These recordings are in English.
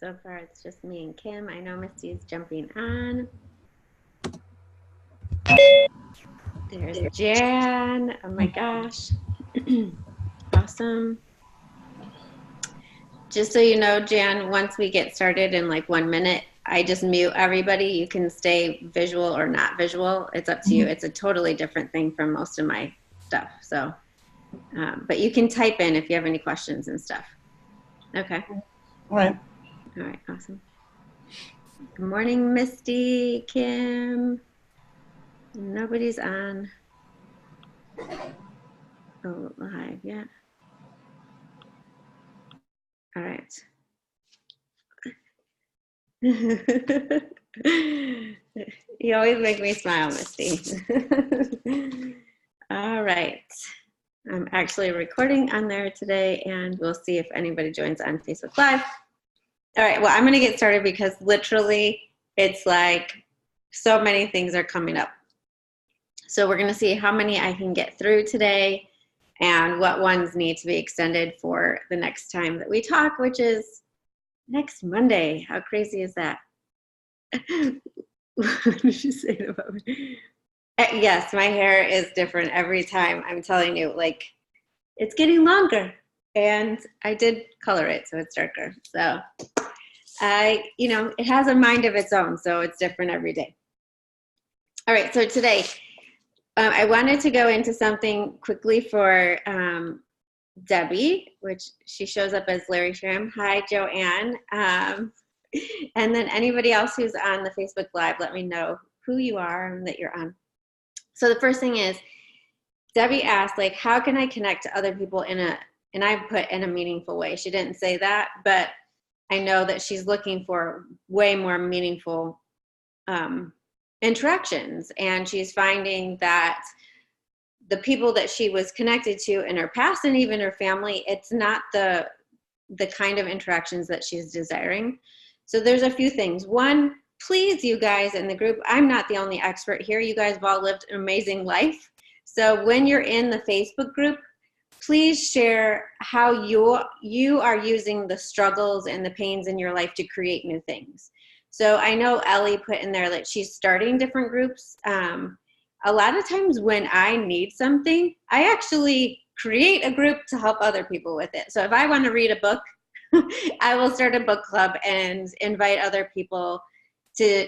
So far, it's just me and Kim. I know Misty's jumping on. There's Jan. Oh my gosh. Awesome. Just so you know, Jan, once we get started in like 1 minute, I just mute everybody. You can stay visual or not visual. It's up to you. It's a totally different thing from most of my stuff. So, but you can type in if you have any questions and stuff. Okay. All right. All right. Awesome. Good morning, Misty, Kim. Nobody's on. Oh, live yet. All right. You always make me smile, Misty. All right. I'm actually recording on there today, and we'll see if anybody joins on Facebook Live. All right, well, I'm going to get started because literally it's like so many things are coming up. So we're going to see how many I can get through today and what ones need to be extended for the next time that we talk, which is next Monday. How crazy is that? What did you say about me? Yes, my hair is different every time. I'm telling you, like, it's getting longer. And I did color it, so it's darker. So it has a mind of its own, so it's different every day. All right, so today, I wanted to go into something quickly for Debbie, which she shows up as Larry Shram. Hi, Joanne. And then anybody else who's on the Facebook Live, let me know who you are and that you're on. So the first thing is, Debbie asked, like, how can I connect to other people and I put in a meaningful way. She didn't say that, but I know that she's looking for way more meaningful interactions. And she's finding that the people that she was connected to in her past and even her family, it's not the kind of interactions that she's desiring. So there's a few things. One, please, you guys in the group, I'm not the only expert here. You guys have all lived an amazing life. So when you're in the Facebook group, please share how you are using the struggles and the pains in your life to create new things. So I know Ellie put in there that she's starting different groups. A lot of times when I need something, I actually create a group to help other people with it. So if I want to read a book, I will start a book club and invite other people to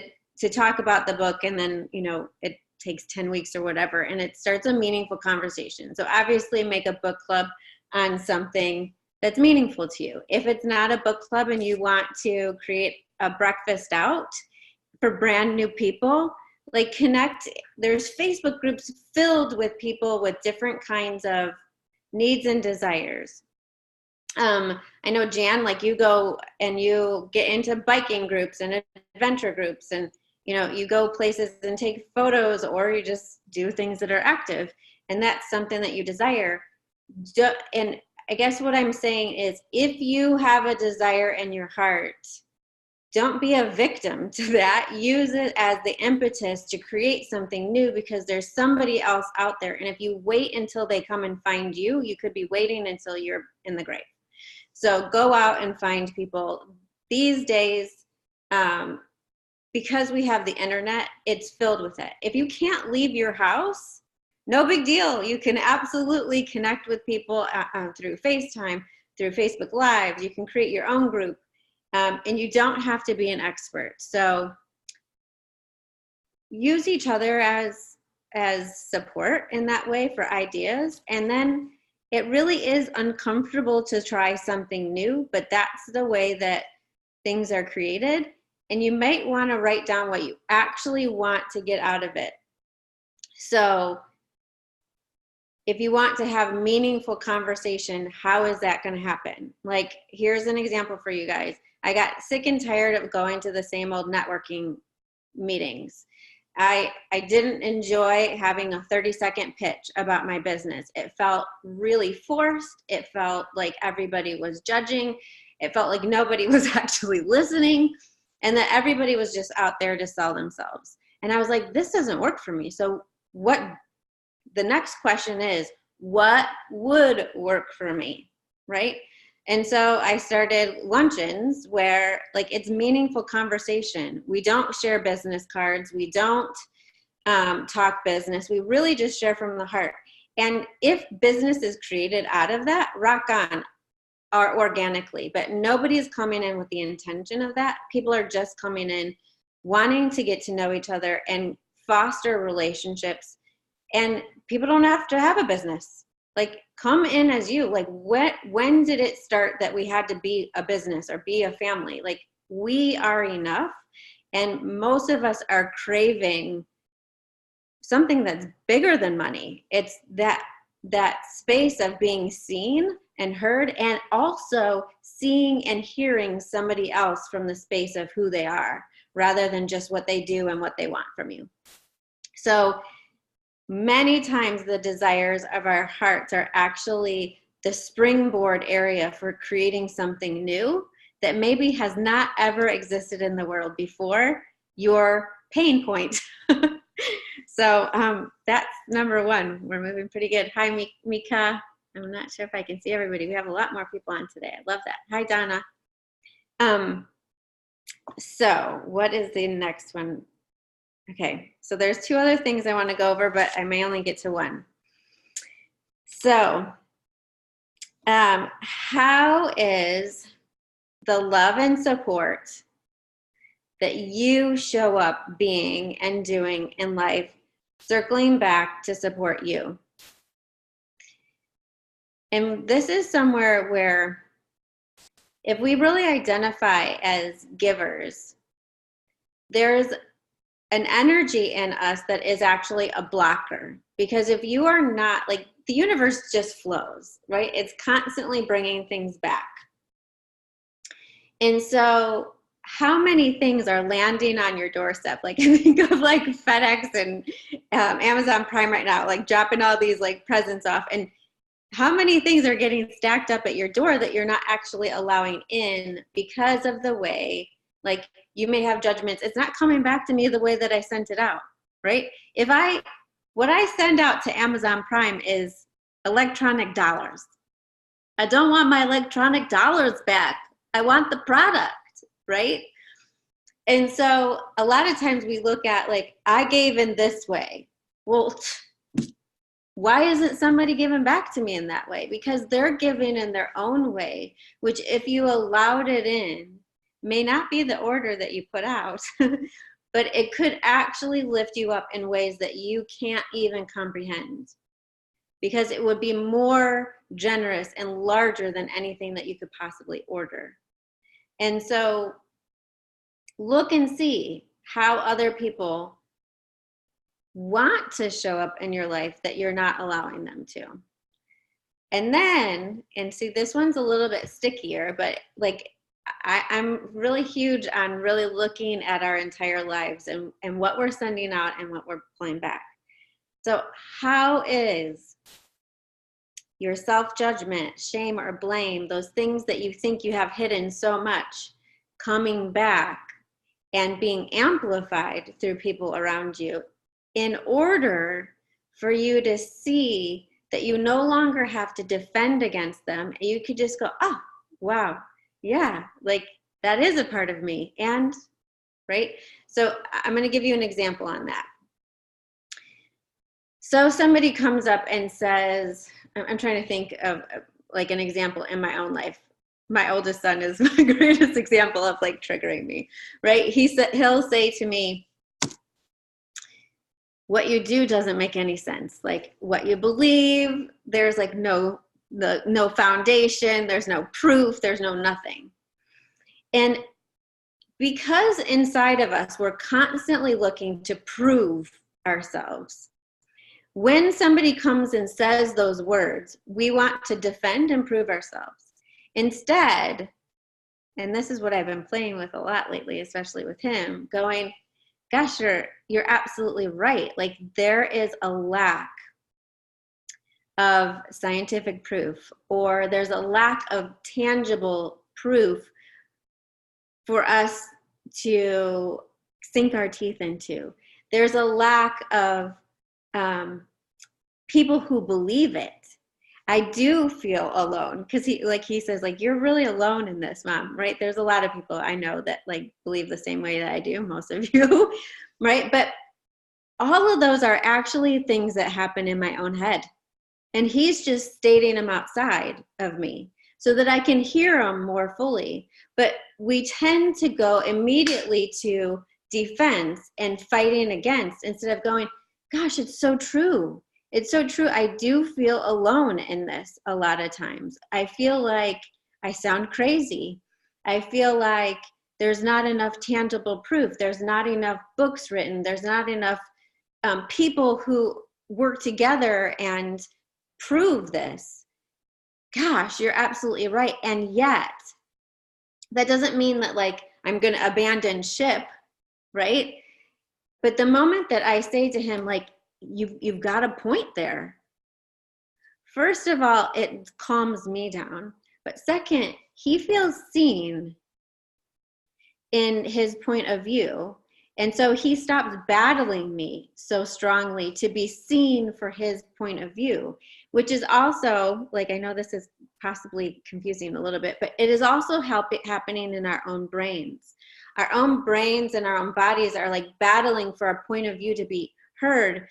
talk about the book, and then it takes 10 weeks or whatever, and it starts a meaningful conversation. So obviously make a book club on something that's meaningful to you. If it's not a book club and you want to create a breakfast out for brand new people, like connect. There's Facebook groups filled with people with different kinds of needs and desires. I know, Jan, like you go and you get into biking groups and adventure groups, and you go places and take photos, or you just do things that are active, and that's something that you desire. And I guess what I'm saying is, if you have a desire in your heart, don't be a victim to that. Use it as the impetus to create something new, because there's somebody else out there. And if you wait until they come and find you, you could be waiting until you're in the grave. So go out and find people. These days, because we have the internet, it's filled with it. If you can't leave your house, no big deal. You can absolutely connect with people through FaceTime, through Facebook Live. You can create your own group, and you don't have to be an expert. So use each other as support in that way for ideas. And then it really is uncomfortable to try something new, but that's the way that things are created. And you might want to write down what you actually want to get out of it. So if you want to have meaningful conversation, how is that going to happen? Like, here's an example for you guys. I got sick and tired of going to the same old networking meetings. I didn't enjoy having a 30-second pitch about my business. It felt really forced. It felt like everybody was judging. It felt like nobody was actually listening, and that everybody was just out there to sell themselves. And I was like, this doesn't work for me. So the next question is, what would work for me, right? And so I started luncheons where like it's meaningful conversation. We don't share business cards. We don't talk business. We really just share from the heart. And if business is created out of that, rock on, or organically, but nobody's coming in with the intention of that. People are just coming in wanting to get to know each other and foster relationships. And people don't have to have a business. Like, come in as you. Like, when did it start that we had to be a business or be a family? Like, we are enough. And most of us are craving something that's bigger than money. It's that space of being seen and heard, and also seeing and hearing somebody else from the space of who they are, rather than just what they do and what they want from you. So many times the desires of our hearts are actually the springboard area for creating something new that maybe has not ever existed in the world before, your pain point. So that's number one. We're moving pretty good. Hi, Mika. I'm not sure if I can see everybody. We have a lot more people on today. I love that. Hi, Donna. So what is the next one? Okay, so there's two other things I want to go over, but I may only get to one. So how is the love and support that you show up being and doing in life circling back to support you? And this is somewhere where if we really identify as givers, there's an energy in us that is actually a blocker. Because if you are not, like, the universe just flows, right? It's constantly bringing things back. And so how many things are landing on your doorstep? Like, I think of like FedEx and Amazon Prime right now, like dropping all these like presents off. And how many things are getting stacked up at your door that you're not actually allowing in because of the way, like, you may have judgments. It's not coming back to me the way that I sent it out, right? What I send out to Amazon Prime is electronic dollars. I don't want my electronic dollars back. I want the product, right? And so a lot of times we look at, like, I gave in this way. Well, why isn't somebody giving back to me in that way? Because they're giving in their own way, which if you allowed it in, may not be the order that you put out, but it could actually lift you up in ways that you can't even comprehend, because it would be more generous and larger than anything that you could possibly order. And so look and see how other people want to show up in your life that you're not allowing them to. And then, and see, this one's a little bit stickier, but like, I'm really huge on really looking at our entire lives and what we're sending out and what we're pulling back. So how is your self-judgment, shame, or blame, those things that you think you have hidden so much, coming back and being amplified through people around you, in order for you to see that you no longer have to defend against them? You could just go, oh, wow, yeah, like, that is a part of me. And, right? So I'm going to give you an example on that. So somebody comes up and says, I'm trying to think of like an example in my own life. My oldest son is my greatest example of like triggering me, right? He'll say to me, what you do doesn't make any sense. Like, what you believe, there's like no foundation, there's no proof, there's no nothing. And because inside of us, we're constantly looking to prove ourselves, when somebody comes and says those words, we want to defend and prove ourselves. Instead, and this is what I've been playing with a lot lately, especially with him, going, gosh, you're absolutely right. Like, there is a lack of scientific proof, or there's a lack of tangible proof for us to sink our teeth into. There's a lack of people who believe it. I do feel alone, because he says, like, you're really alone in this, Mom, right? There's a lot of people I know that like believe the same way that I do, most of you, right? But all of those are actually things that happen in my own head. And he's just stating them outside of me so that I can hear them more fully. But we tend to go immediately to defense and fighting against, instead of going, gosh, it's so true. It's so true. I do feel alone in this a lot of times. I feel like I sound crazy. I feel like there's not enough tangible proof. There's not enough books written. There's not enough people who work together and prove this. Gosh, you're absolutely right. And yet, that doesn't mean that like I'm going to abandon ship, right? But the moment that I say to him, like, you've got a point there. First of all, it calms me down. But second, he feels seen in his point of view. And so he stops battling me so strongly to be seen for his point of view, which is also, like, I know this is possibly confusing a little bit, but it is also happening in our own brains. Our own brains and our own bodies are like battling for a point of view to be heard.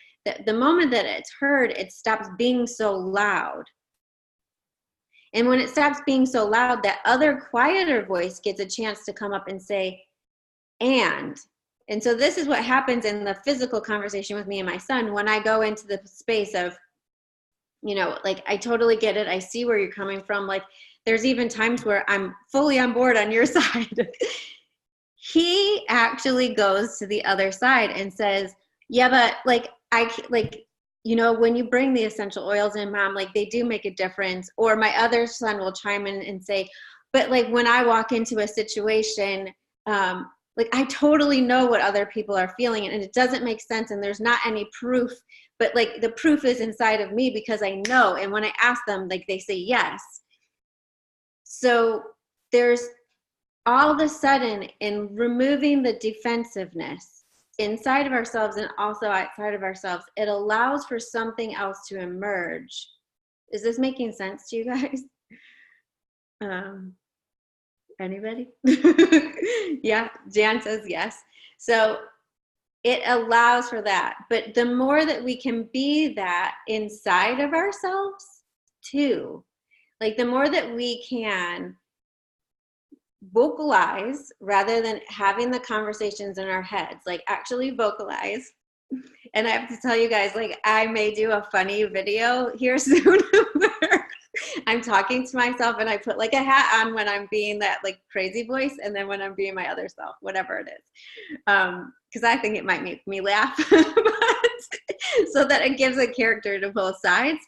The moment that it's heard, it stops being so loud. And when it stops being so loud, that other quieter voice gets a chance to come up and say, and so this is what happens in the physical conversation with me and my son when I go into the space of, you know, like, I totally get it. I see where you're coming from. Like, there's even times where I'm fully on board on your side. He actually goes to the other side and says, yeah, but like, you know, when you bring the essential oils in, Mom, like, they do make a difference. Or my other son will chime in and say, but like, when I walk into a situation, like, I totally know what other people are feeling, and it doesn't make sense, and there's not any proof, but like, the proof is inside of me because I know. And when I ask them, like, they say yes. So there's all of a sudden, in removing the defensiveness inside of ourselves and also outside of ourselves, it allows for something else to emerge. Is this making sense to you guys? Anybody? Yeah, Jan says yes. So it allows for that. But the more that we can be that inside of ourselves too, like, the more that we can vocalize rather than having the conversations in our heads, like, actually vocalize. And I have to tell you guys, like, I may do a funny video here soon where I'm talking to myself and I put like a hat on when I'm being that like crazy voice, and then when I'm being my other self, whatever it is. Because I think it might make me laugh, so that it gives a character to both sides.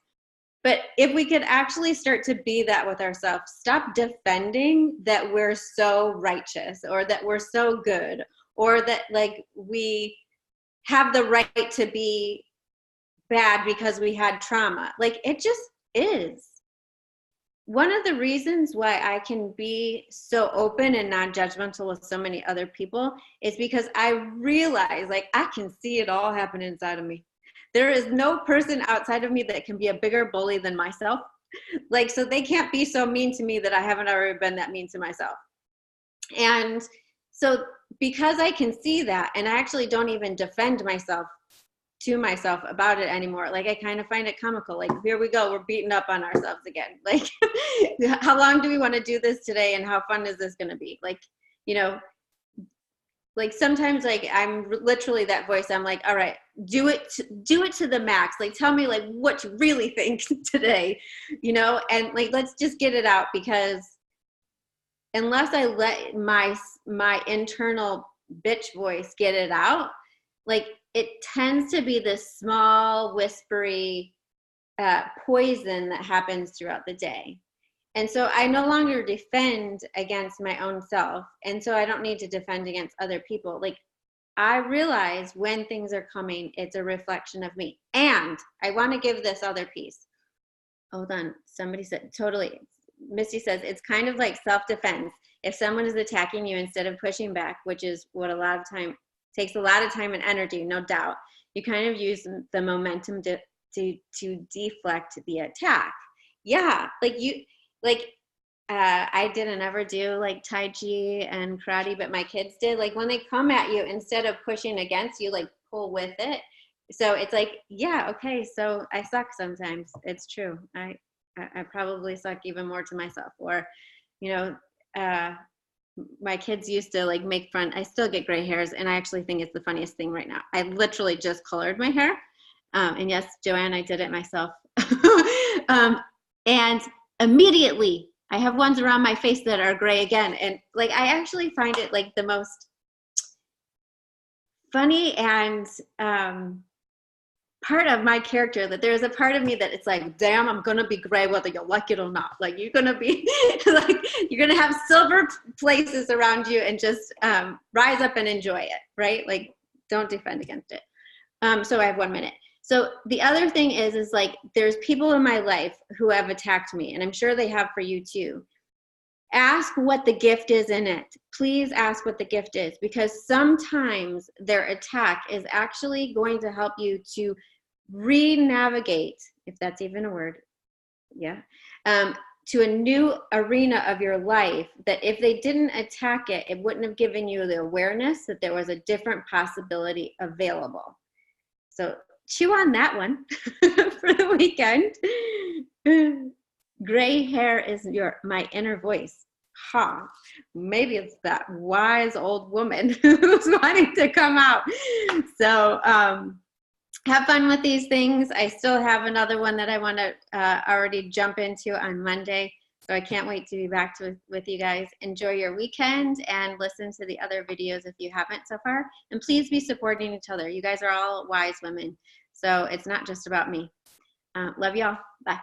But if we could actually start to be that with ourselves, stop defending that we're so righteous or that we're so good or that like we have the right to be bad because we had trauma. Like, it just is. One of the reasons why I can be so open and non-judgmental with so many other people is because I realize, like, I can see it all happen inside of me. There is no person outside of me that can be a bigger bully than myself. Like, so they can't be so mean to me that I haven't already been that mean to myself. And so because I can see that, and I actually don't even defend myself to myself about it anymore. Like, I kind of find it comical. Like, here we go, we're beating up on ourselves again. Like, how long do we want to do this today, and how fun is this going to be? Like, you know, like, sometimes, like, I'm literally that voice. I'm like, all right, do it to the max. Like, tell me like what you really think today, you know, and like, let's just get it out, because unless I let my internal bitch voice get it out, like, it tends to be this small, whispery poison that happens throughout the day. And so I no longer defend against my own self. And so I don't need to defend against other people. Like, I realize when things are coming, it's a reflection of me. And I want to give this other piece. Hold on. Somebody said, totally. Misty says, it's kind of like self-defense. If someone is attacking you, instead of pushing back, which is what a lot of time takes, a lot of time and energy, no doubt, you kind of use the momentum to deflect the attack. yeah, I didn't ever do like Tai Chi and karate, but my kids did. Like when they come at you, instead of pushing against you, like pull with it. So it's like, yeah, okay, so I suck sometimes. It's true. I probably suck even more to myself. Or, you know, uh, my kids used to like make fun. I still get gray hairs, and I actually think it's the funniest thing right now. I literally just colored my hair. And yes, Joanne, I did it myself. And immediately I have ones around my face that are gray again. And like, I actually find it like the most funny and part of my character, that there's a part of me that it's like, damn, I'm gonna be gray whether you like it or not. Like you're gonna be like, you're gonna have silver places around you, and just rise up and enjoy it, right? Like don't defend against it. So I have 1 minute. So the other thing is like, there's people in my life who have attacked me, and I'm sure they have for you too. Ask what the gift is in it. Please ask what the gift is, because sometimes their attack is actually going to help you to re-navigate, if that's even a word, yeah, to a new arena of your life, that if they didn't attack it, it wouldn't have given you the awareness that there was a different possibility available. So chew on that one for the weekend. Gray hair is my inner voice. Ha, maybe it's that wise old woman who's wanting to come out. So have fun with these things. I still have another one that I want to already jump into on Monday. So I can't wait to be back with you guys. Enjoy your weekend and listen to the other videos if you haven't so far. And please be supporting each other. You guys are all wise women. So it's not just about me. Love y'all. Bye.